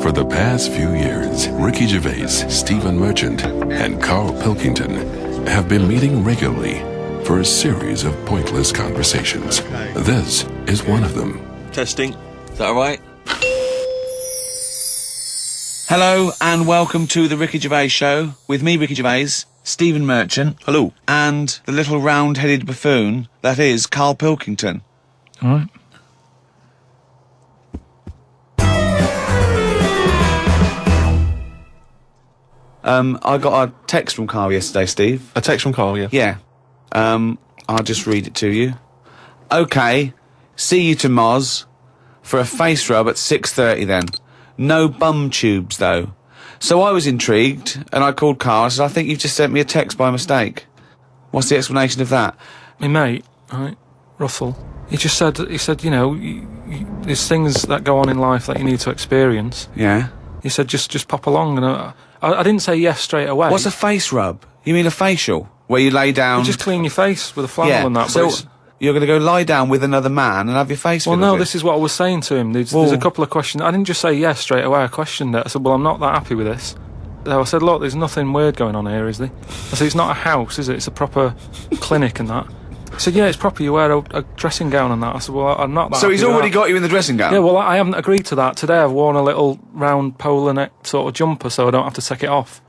For the past few years, Ricky Gervais, Stephen Merchant, and Carl Pilkington have been meeting regularly for a series of pointless conversations. This is one of them. Testing. Is that all right? Hello and welcome to the Ricky Gervais Show with me, Ricky Gervais, Stephen Merchant. Hello. And the little round-headed buffoon that is Carl Pilkington. All right. I got a text from Carl yesterday, Steve. A text from Carl, yeah. Yeah. I'll just read it to you. Okay, see you to Moz for a face rub at 6:30 then. No bum tubes, though. So I was intrigued, and I called Carl and said, I think you've just sent me a text by mistake. What's the explanation of that? My mate, right, Russell, he said, you know, there's things that go on in life that you need to experience. Yeah? He said, just pop along, and I didn't say yes straight away. What's a face rub? You mean a facial? Where you lay down... You just clean your face with a flannel and that. So you're going to go lie down with another man and have your face Well, no, this is what I was saying to him. There's a couple of questions. I didn't just say yes straight away. I questioned it. I said, well, I'm not that happy with this. So I said, look, there's nothing weird going on here, is there? I said, it's not a house, is it? It's a proper clinic and that. He said, yeah, it's proper. You wear a dressing gown and that. I said, well, I'm not that So he's happy with already that. got you in the dressing gown? Yeah, well, I haven't agreed to that. Today I've worn a little round polar neck sort of jumper so I don't have to take it off.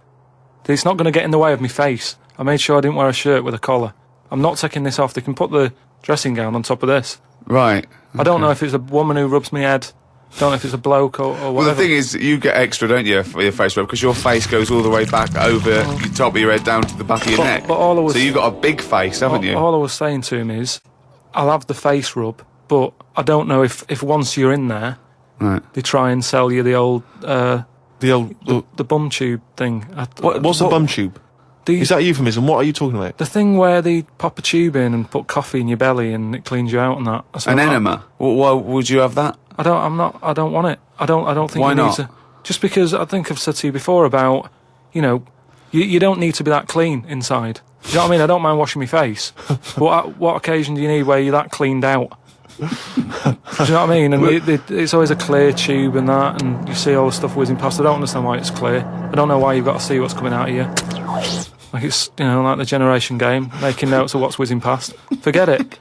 It's not going to get in the way of my face. I made sure I didn't wear a shirt with a collar. I'm not taking this off. They can put the dressing gown on top of this. Right. Okay. I don't know if it's a woman who rubs my head. Don't know if it's a bloke or whatever. Well, the thing is, you get extra, don't you, for your face rub, because your face goes all the way back over the top of your head down to the back of your neck. But all I was, so you've got a big face, haven't you? All I was saying to him is, I'll have the face rub, but I don't know if once you're in there, right, they try and sell you the bum tube thing. What's the bum tube? Is that a euphemism? What are you talking about? The thing where they pop a tube in and put coffee in your belly and it cleans you out and that. An enema? Why would you have that? I don't want it. I don't think Why you not? need to. Just because I think I've said to you before about, you know, you don't need to be that clean inside. Do you know what I mean? I don't mind washing my face. But what occasion do you need where you're that cleaned out? Do you know what I mean? And it's always a clear tube and that, and you see all the stuff whizzing past. I don't understand why it's clear. I don't know why you've got to see what's coming out of you. Like it's, you know, like the generation game, making notes of what's whizzing past. Forget it.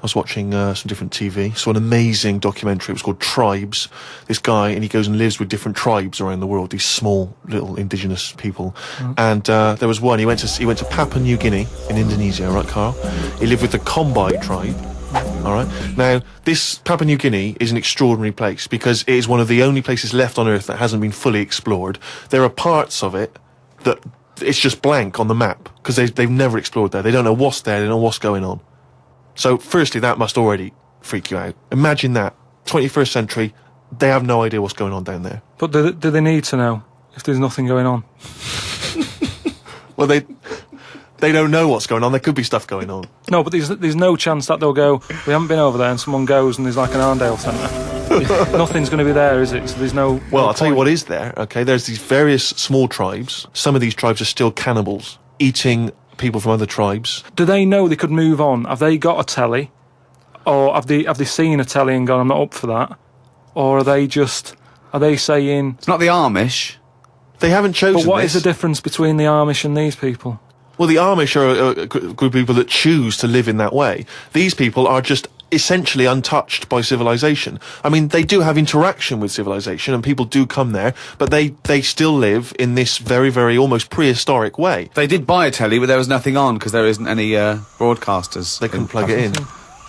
I was watching some different TV, saw an amazing documentary. It was called Tribes. This guy, and he goes and lives with different tribes around the world, these small little indigenous people. And there was one, he went to Papua New Guinea in Indonesia, right, Carl? He lived with the Kombai tribe. All right. Now, this Papua New Guinea is an extraordinary place because it is one of the only places left on Earth that hasn't been fully explored. There are parts of it that it's just blank on the map because they've never explored there. They don't know what's there. They don't know what's going on. So, firstly, that must already freak you out. Imagine that. 21st century, they have no idea what's going on down there. But do they need to know if there's nothing going on? Well, they don't know what's going on. There could be stuff going on. No, but there's no chance that they'll go, we haven't been over there, and someone goes and there's like an Arndale centre. Nothing's going to be there, is it? So there's no... Well, no I'll tell you point. what is there, okay? There's these various small tribes. Some of these tribes are still cannibals, eating people from other tribes. Do they know they could move on? Have they got a telly? Or have they seen a telly and gone, I'm not up for that? Or are they saying... It's not the Amish. They haven't chosen But what this. is the difference between the Amish and these people? Well, the Amish are a group of people that choose to live in that way. These people are just essentially untouched by civilization. I mean, they do have interaction with civilization and people do come there, but they still live in this very, very almost prehistoric way. They did buy a telly, but there was nothing on because there isn't any broadcasters. They couldn't plug it in.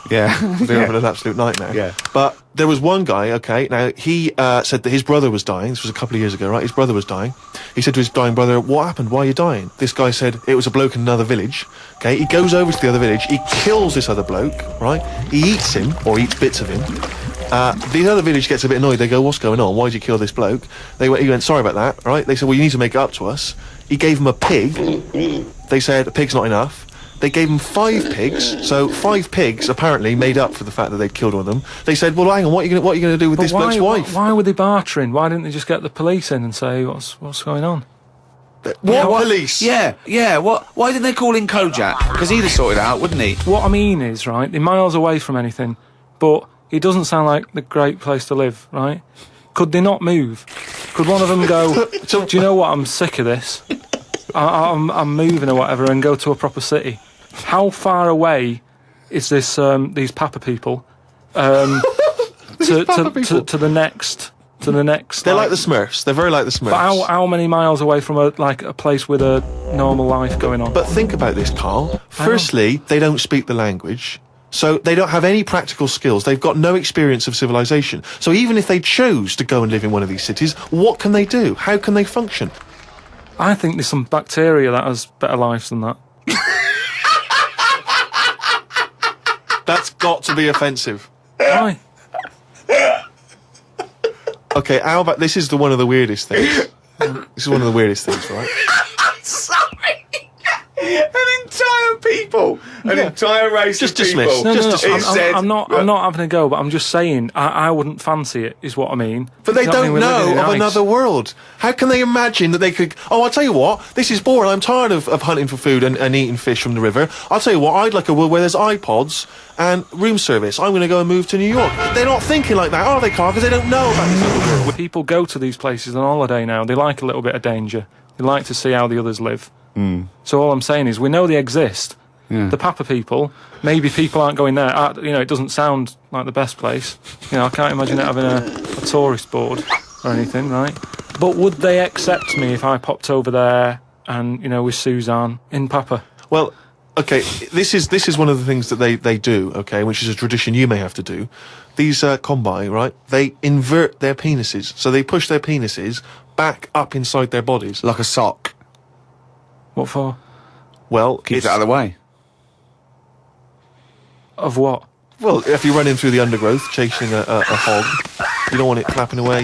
Yeah. They're having an absolute nightmare. Yeah. But there was one guy, okay, now he said that his brother was dying. This was a couple of years ago, right? His brother was dying. He said to his dying brother, what happened? Why are you dying? This guy said, it was a bloke in another village. Okay, he goes over to the other village. He kills this other bloke, right? He eats him, or eats bits of him. The other village gets a bit annoyed. They go, what's going on? Why did you kill this bloke? He went, sorry about that, right? They said, well, you need to make it up to us. He gave him a pig. They said, a pig's not enough. They gave him 5 pigs, so 5 pigs apparently made up for the fact that they'd killed one of them. They said, well, hang on, what are you going to do with this bloke's wife? Why were they bartering? Why didn't they just get the police in and say, what's going on? What police? Yeah. Why didn't they call in Kojak? Because he'd have sorted it out, wouldn't he? What I mean is, right, they're miles away from anything, but It doesn't sound like the great place to live, right? Could they not move? Could one of them go, do you know what, I'm sick of this. I'm moving or whatever, and go to a proper city. How far away is this? These Papa people to the next? They're like the Smurfs. They're very like the Smurfs. But how many miles away from a place with a normal life going on? But think about this, Carl. Firstly, they don't speak the language, so they don't have any practical skills. They've got no experience of civilization. So even if they chose to go and live in one of these cities, what can they do? How can they function? I think there's some bacteria that has better lives than that. That's got to be offensive. Why? Okay, how about this is one of the weirdest things. This is one of the weirdest things, right? Sorry. An entire race Just of people. dismiss. No, Just dismiss. I'm not having a go, but I'm just saying I wouldn't fancy it, is what I mean. But they You know what I don't mean? We're living know in of ice. another world. How can they imagine that they could... Oh, I'll tell you what, this is boring. I'm tired of hunting for food and eating fish from the river. I'll tell you what, I'd like a world where there's iPods and room service. I'm going to go and move to New York. They're not thinking like that, are they, Carl? Because they don't know about this other world. People go to these places on holiday now. They like a little bit of danger. They like to see how the others live. So all I'm saying is we know they exist. The Papa people, maybe people aren't going there. It doesn't sound like the best place. I can't imagine it having a tourist board or anything, right? But would they accept me if I popped over there and, with Suzanne in Papa? Well, okay, this is one of the things that they do, okay, which is a tradition you may have to do. These Kombai, right, they invert their penises. So they push their penises back up inside their bodies. Like a sock. What for? Well, Keeps it out of the way. Of what? Well, if you're running through the undergrowth chasing a hog, you don't want it flapping away,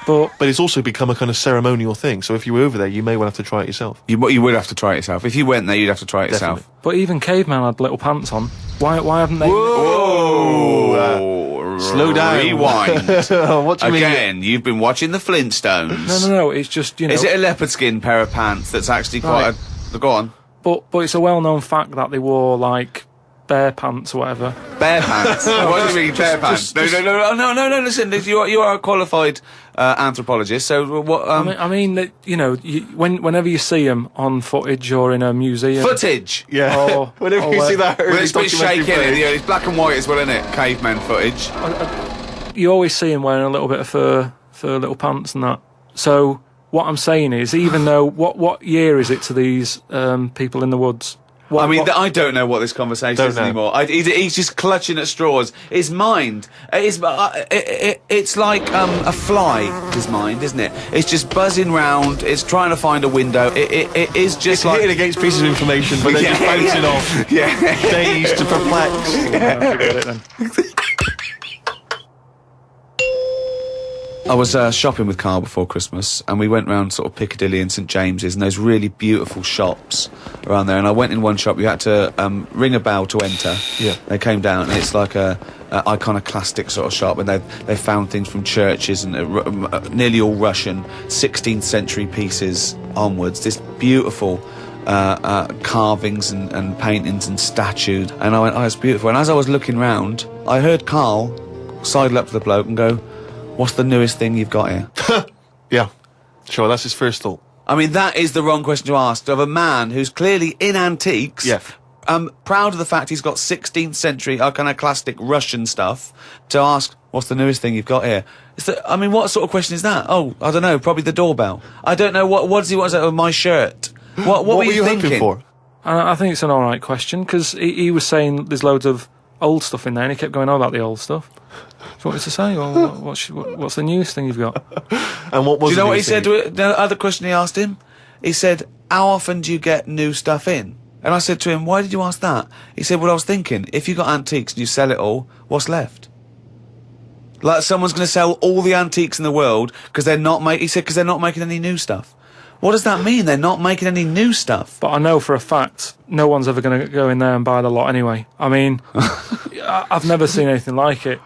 But it's also become a kind of ceremonial thing. So if you were over there, you may well have to try it yourself. You would have to try it yourself. If you went there, you'd have to try it yourself. Definitely. But even caveman had little pants on. Why haven't they? Whoa! Slow down. Rewind. What do you mean? Again, you've been watching the Flintstones. No. It's just Is it a leopard skin pair of pants that's actually quite a... Go on. But it's a well-known fact that they wore like bear pants or whatever. Bear pants? What do you mean, bear pants? No, listen, you are a qualified anthropologist, so what... I mean that whenever you see them on footage or in a museum, footage! Yeah. Or- Whenever or you see where- that early Well, it's a bit documentary shaky, footage. it's black and white as well, isn't it? Caveman footage. you always see them wearing a little bit of fur little pants and that. So what I'm saying is, even though what year is it to these people in the woods? I don't know what this conversation is anymore. He's just clutching at straws. His mind, it's like a fly. His mind, isn't it? It's just buzzing round. It's trying to find a window. It is just It's like hitting against pieces of information, but then just bouncing off. Yeah. Dazed to perplexed. Forget it then. I was shopping with Carl before Christmas, and we went round sort of Piccadilly and St James's, and there's really beautiful shops around there. And I went in one shop. You had to ring a bell to enter. Yeah. They came down, and it's like a iconoclastic sort of shop, and they found things from churches and nearly all Russian 16th century pieces onwards. This beautiful carvings and paintings and statues. And I went, oh, it's beautiful. And as I was looking round, I heard Carl sidle up to the bloke and go, "What's the newest thing you've got here?" Yeah. Sure, that's his first thought. I mean, that is the wrong question to ask of a man who's clearly in antiques. Yeah. Proud of the fact he's got 16th century iconoclastic Russian stuff, to ask, "What's the newest thing you've got here?" What sort of question is that? Oh, I don't know, probably the doorbell. I don't know, what does he want of my shirt? What were you thinking? hoping for? I think it's an alright question, because he was saying there's loads of old stuff in there, and he kept going on about the old stuff. So what was to say? Well, what's the newest thing you've got? And what was Do you know the what he news said thing? to it? The other question he asked him? He said, "How often do you get new stuff in?" And I said to him, "Why did you ask that?" He said, "Well, I was thinking, if you got antiques and you sell it all, what's left? Like someone's going to sell all the antiques in the world because they're not making any new stuff. What does that mean? They're not making any new stuff. But I know for a fact no one's ever going to go in there and buy the lot anyway. I mean, I've never seen anything like it.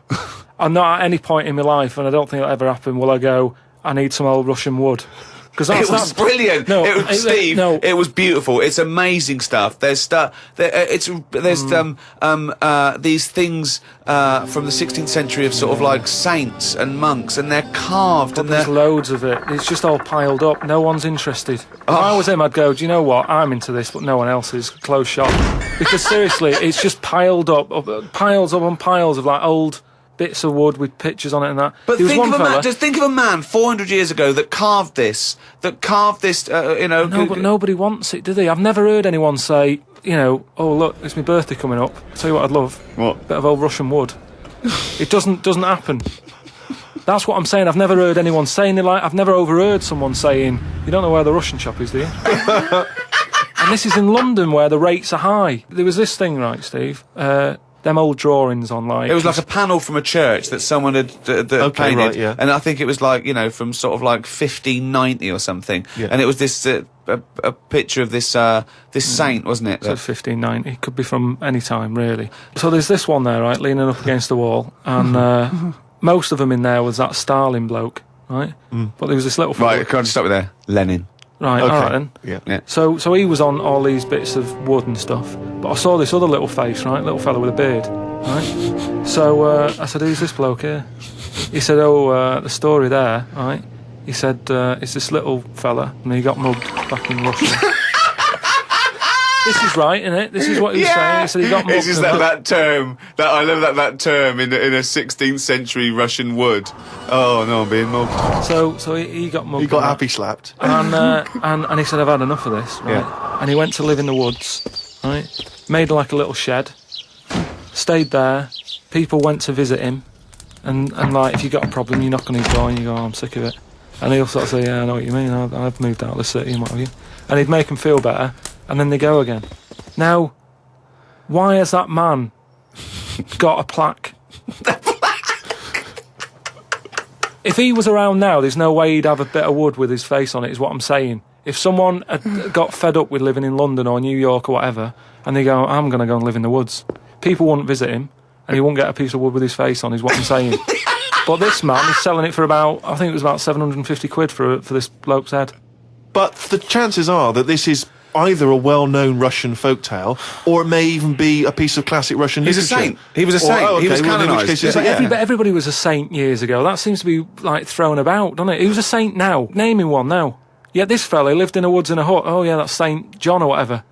I'm not at any point in my life, and I don't think it'll ever happen, will I go, I need some old Russian wood. Because It was brilliant. No, it was, Steve. no. It was beautiful. It's amazing stuff. There's stuff. There's these things from the 16th century of sort of like saints and monks, and they're carved But and there's they're. loads of it. It's just all piled up. No one's interested. If Oh. I was him, I'd go, do you know what? I'm into this, but no one else is. Close shop. Because seriously, it's just piled up, piles on piles of like old bits of wood with pictures on it and that. But There was think one of a fella, man. Just think of a man 400 years ago that carved this. No, but nobody wants it, do they? I've never heard anyone say, oh look, it's my birthday coming up. I'll tell you what I'd love. What? Bit of old Russian wood. It doesn't happen. That's what I'm saying. I've never heard anyone saying it. Like, I've never overheard someone saying, you don't know where the Russian shop is, do you? And this is in London where the rates are high. There was this thing, right, Steve? Them old drawings on, like... It was like a panel from a church that someone had painted, right, yeah. and I think it was like from sort of like 1590 or something. Yeah. And it was this a picture of this saint, wasn't it? So 1590. It could be from any time, really. So there's this one there, right, leaning up against the wall, and most of them in there was that Stalin bloke, right? But there was this little fella. Right, can I just stop you there? Lenin. Right, Okay. all right then. Yeah. Yeah. So he was on all these bits of wood and stuff, but I saw this other little face, right, little fella with a beard, right? So I said, who's this bloke here? He said, the story there, right? He said, it's this little fella, and he got mugged back in Russia. This is right, isn't it? This is what he was saying. He said he got mugged. It's just that term that I love that term in a 16th century Russian wood. Oh no, I'm being mugged. So he got mugged. He got and happy slapped. and he said, I've had enough of this, right? Yeah. And he went to live in the woods, right? Made like a little shed, stayed there. People went to visit him, and like, if you got a problem, you knock on his door and you go, I'm sick of it. And he'll sort of say, yeah, I know what you mean, I've moved out of the city and what have you. And he'd make them feel better, and then they go again. Now, why has that man got a plaque? If he was around now, there's no way he'd have a bit of wood with his face on it, is what I'm saying. If someone had got fed up with living in London or New York or whatever, and they go, I'm going to go and live in the woods, people wouldn't visit him, and he wouldn't get a piece of wood with his face on, is what I'm saying. But this man is selling it for about, I think it was about 750 quid for this bloke's head. But the chances are that this is either a well-known Russian folktale, or it may even be a piece of classic Russian He's a literature. saint. He was a saint. Oh, okay. He was Well, in which canonised. case it's Yeah. like, Everybody was a saint years ago. That seems to be like thrown about, doesn't it? He was a saint now. Name him one now. Yet this fella lived in the woods in a hut. Oh yeah, that's Saint John or whatever.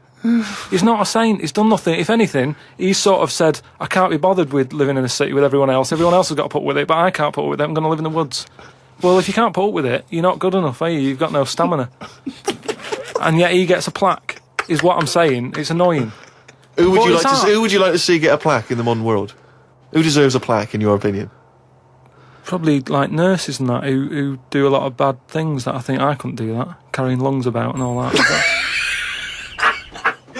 He's not a saint. He's done nothing. If anything, he's sort of said, I can't be bothered with living in a city with everyone else. Everyone else has got to put up with it, but I can't put up with it. I'm going to live in the woods. Well, if you can't put up with it, you're not good enough, are you? You've got no stamina. And yet he gets a plaque, is what I'm saying. It's annoying. Who would What you is like to? that? Who would you like to see get a plaque in the modern world? Who deserves a plaque, in your opinion? Probably like nurses and that who do a lot of bad things that I think I couldn't do that. Carrying lungs about and all that.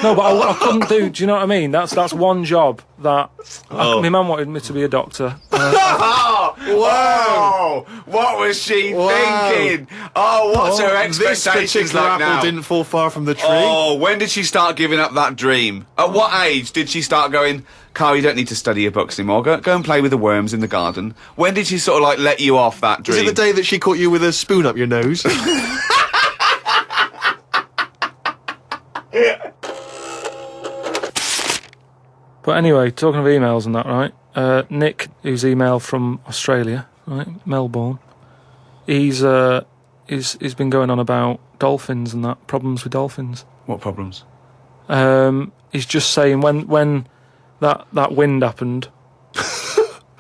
No, but I couldn't do. Do you know what I mean? That's one job that my mum wanted me to be a doctor. Whoa! What was she thinking? Oh, what's her This expectations particular like apple now? didn't fall far from the tree. Oh, when did she start giving up that dream? At what age did she start going, Carl, you don't need to study your books anymore. Go and play with the worms in the garden. When did she sort of like let you off that Is dream? it the day that she caught you with a spoon up your nose? But anyway, talking of emails and that, right? Nick, who's emailed from Australia, right, Melbourne, he's been going on about dolphins and that, problems with dolphins. What problems? He's just saying when that wind happened,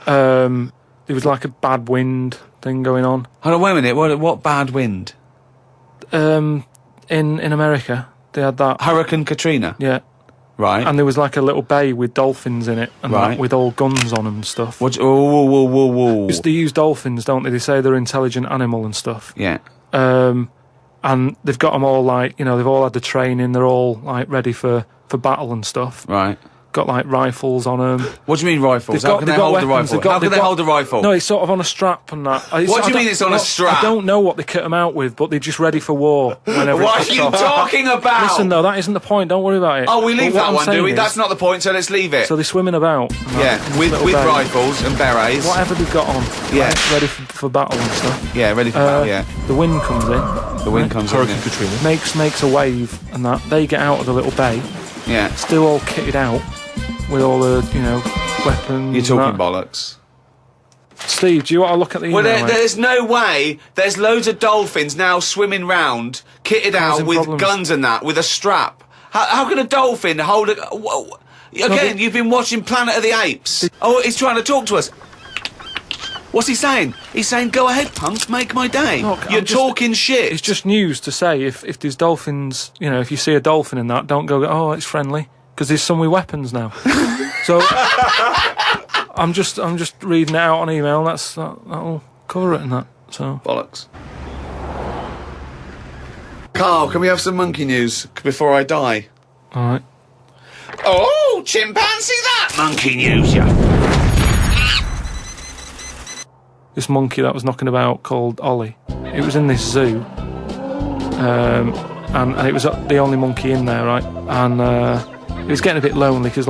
there was like a bad wind thing going on. Hold on, wait a minute. What bad wind? In America, they had that. Hurricane Katrina. Yeah. Right. And there was like a little bay with dolphins in it, and Right. that, with all guns on them and stuff. What? Whoa. They use dolphins, don't they? They say they're an intelligent animal and stuff. Yeah. And they've got them all like, they've all had the training. They're all like ready for battle and stuff. Right. Got like rifles on them. What do you mean rifles? How can they hold a rifle? How can they hold a rifle? No, it's sort of on a strap and that. What do you mean it's on a strap? I don't know what they kit them out with, but they're just ready for war. Whenever What it are kicks you off. talking about? Listen, though, that isn't the point. Don't worry about it. Oh, we But leave what that I'm one, do saying we? is- That's not the point, so let's leave it. So they're swimming about. and Yeah, that, in with this little bay. rifles and berets. Whatever they've got on. Yeah. Ready for battle and stuff. Yeah, ready for battle, yeah. The wind comes in. The wind comes in. Hurricane Yeah. Katrina. makes a wave, and that they get out of the little bay, Yeah. still all kitted out with all the weapons. You're talking and that. bollocks. Steve, do you want to look at the email? Well, mate? there's no way. There's loads of dolphins now swimming round, kitted out Causing with problems. guns and that, with a strap. How can a dolphin hold a... Whoa. Again, you've been watching Planet of the Apes. Oh, he's trying to talk to us. What's he saying? He's saying, go ahead, punk, make my day. Look, You're I'm just- talking shit. It's just news to say if there's dolphins, if you see a dolphin in that, don't go, oh, it's friendly, because there's some with weapons now. So I'm just reading it out on email. That'll cover it and that. So Bollocks. Carl, can we have some monkey news before I die? all right. Oh, chimpanzee that! Monkey news, yeah. This monkey that was knocking about called Ollie. It was in this zoo, and it was the only monkey in there, right? And it was getting a bit lonely because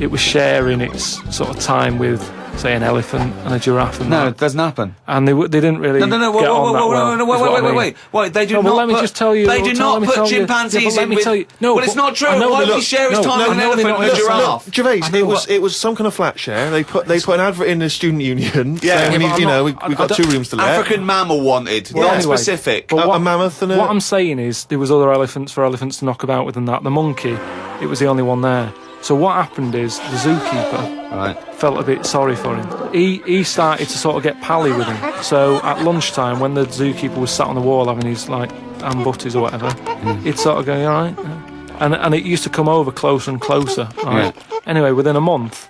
it was sharing its sort of time with, say, an elephant and a giraffe and No, that. it doesn't happen. And they didn't really No, get on that well. Wait, they do No, not but let me put, just tell you. They do not put chimpanzees in with... No, well, it's not true. I know Why they would he don't- share his no, time no, with an I know elephant they're and a not- giraffe? Gervais, I know it was some kind of flat share. They put an advert in the student union. Yeah. saying we Yeah, need, but you I'm know, not- we've I got 2 rooms to let. African mammal wanted, Well, not anyway, specific. but a mammoth and What a... I'm saying is there was other elephants for elephants to knock about with than that. The monkey, it was the only one there. So what happened is the zookeeper Right. felt a bit sorry for him. He started to sort of get pally with him. So at lunchtime, when the zookeeper was sat on the wall having his ham butties or whatever, he'd sort of go, "You all right?" And it used to come over closer and closer. Right. Anyway, within a month,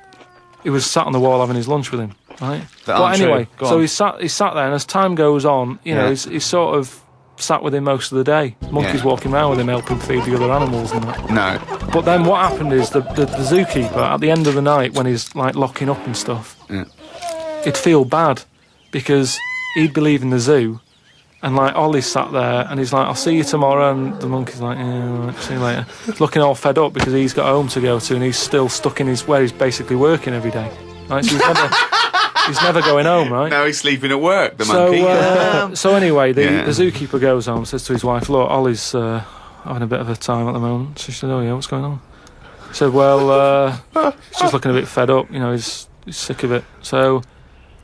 he was sat on the wall having his lunch with him. Right. That But aren't true. anyway, Go so on. he sat there, and as time goes on, Yeah. he's sort of sat with him most of the day. Monkeys Yeah. walking around with him, helping feed the other animals and that. No. But then what happened is the zookeeper, at the end of the night, when he's locking up and stuff, Yeah. he'd feel bad because he'd be leaving the zoo, and Ollie's sat there, and he's like, "I'll see you tomorrow," and the monkey's like, "Yeah, all right, see you later." Looking all fed up because he's got home to go to, and he's still stuck in where he's basically working every day. Right, so he's never going home, right? Now he's sleeping at work, the monkey. So anyway, the Yeah. zookeeper goes home, says to his wife, "Look, Ollie's having a bit of a time at the moment." She said, "Oh yeah, what's going on?" He said, "Well, he's just looking a bit fed up. He's sick of it." So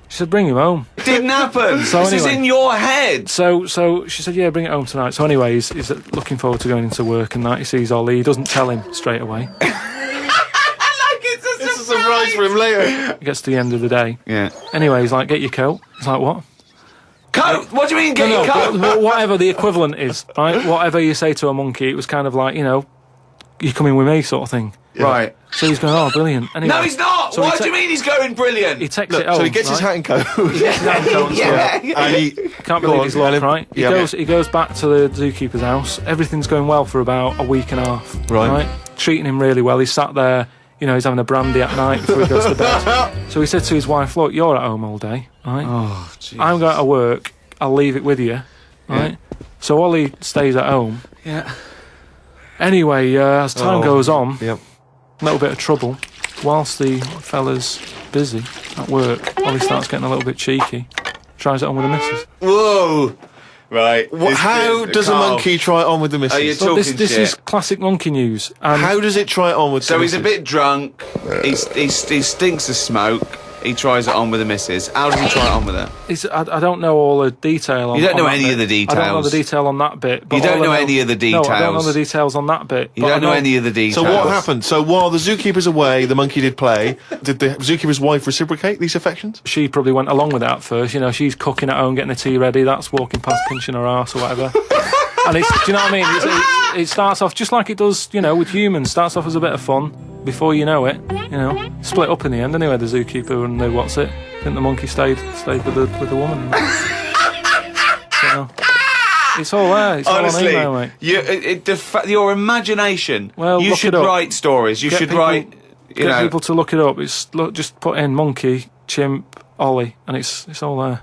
she said, "Bring him home." It didn't happen. So this is anyway. in your head. So she said, "Yeah, bring it home tonight." So anyway, he's looking forward to going into work, and that he sees Ollie. He doesn't tell him straight away. It's a surprise for him later. He gets to the end of the day. Yeah. Anyway, he's like, "Get your coat." He's like, "What?" Coat? What do you mean, get your coat? but whatever the equivalent is, right? Whatever you say to a monkey, it was kind of like, you're coming with me sort of thing. Right. So he's going, "Oh, brilliant." Anyway, No, he's not. So Why he do you mean he's going brilliant? He takes Look, it home. so he gets his hat and coat. yeah. and he Can't Go believe on, his luck, Ellen. right? Yeah. He goes back to the zookeeper's house. Everything's going well for about a week and a half. Right. Treating him really well. He's sat there, he's having a brandy at night before he goes to bed. So he said to his wife, "Look, you're at home all day, right? Oh, jeez. I'm going to work. I'll leave it with you, right?" So Ollie stays at home. Yeah. Anyway, as time goes on, Yep. a little bit of trouble. Whilst the fella's busy at work, Ollie starts getting a little bit cheeky. Tries it on with the missus. Whoa. Right. How does a monkey try it on with the Are you missus? talking This shit? is classic monkey news. And How does it try it on with So the he's a missus? bit drunk. He stinks of smoke. He tries it on with the missus. How does he try it on with her? I don't know all the detail on You don't know on that any bit. of the I don't know details. the detail on that bit. But You don't all I know any of the No, I don't know details. the details on that bit. You but don't I know any of the details. So what happened? So while the zookeeper's away, the monkey did play. Did the zookeeper's wife reciprocate these affections? She probably went along with it at first. She's cooking at home, getting the tea ready. That's walking past, pinching her arse or whatever. And do you know what I mean? It starts off just like it does, with humans. Starts off as a bit of fun. Before you know it, split up in the end. Anyway, the zookeeper and the what's it? I think the monkey stayed with the woman. So, it's all there. It's Honestly, all on email, mate. your imagination. Well, you look should it up. write stories. You Get should people- write. Get people to look it up. Just put in monkey, chimp, Ollie, and it's all there.